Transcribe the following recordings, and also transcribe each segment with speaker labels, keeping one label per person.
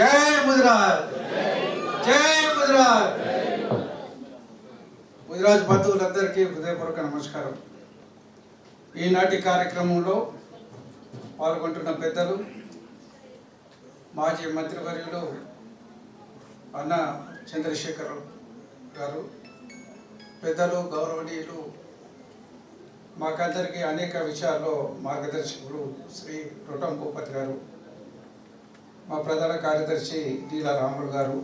Speaker 1: జై ముదిరాజ్, జై ముదిరాజ్. ముదిరాజ్ బంధువులందరికీ హృదయపూర్వక నమస్కారం. ఈనాటి కార్యక్రమంలో పాల్గొంటున్న పెద్దలు, మాజీ మంత్రివర్యులు అన్న చంద్రశేఖర్ గారు, పెద్దలు గౌరవనీయులు, మాకందరికీ అనేక విషయాల్లో మార్గదర్శకులు శ్రీ రొటం భూపతి గారు, మా ప్రధాన కార్యదర్శి నీలా రాములు గారు,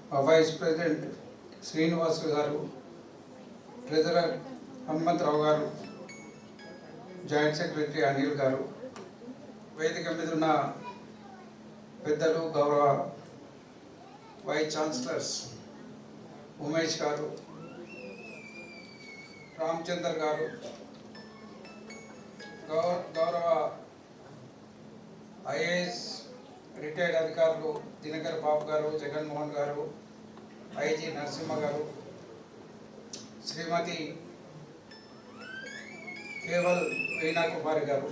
Speaker 1: మా వైస్ ప్రెసిడెంట్ శ్రీనివాసులు గారు, ట్రెజరర్ హనుమంతరావు గారు, జాయింట్ సెక్రటరీ అనిల్ గారు, వేదిక మీద ఉన్న పెద్దలు, గౌరవ వైస్ ఛాన్సలర్స్ ఉమేష్ గారు, రామచందర్ గారు, గౌరవ ఐఏఎస్ రిటైర్డ్ అధికారులు దినకర్ బాబు గారు, జగన్మోహన్ గారు, ఐజీ నరసింహ గారు, శ్రీమతి కేవల్ వీణా కుమారి గారు,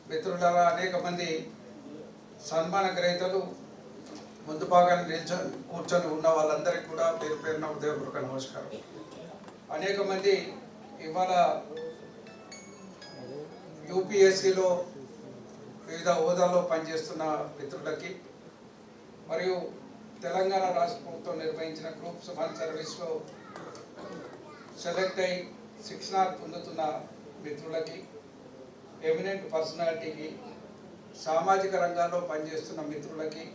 Speaker 1: మిత్రులారా, అనేక మంది సన్మాన గ్రహీతలు, ముందు భాగాన్ని కూర్చొని ఉన్న వాళ్ళందరికీ కూడా పేరు పేరున హృదయపూర్వక నమస్కారం. అనేక మంది ఇవాళ యూపీఎస్సీలో వివిధ హోదాల్లో పనిచేస్తున్న మిత్రులకి, మరియు తెలంగాణ రాష్ట్ర ప్రభుత్వం నిర్వహించిన గ్రూప్స్ 1 సర్వీస్లో సెలెక్ట్ అయి శిక్షణ పొందుతున్న మిత్రులకి, ఎమినెంట్ పర్సనాలిటీకి, సామాజిక రంగాల్లో పనిచేస్తున్న మిత్రులకి,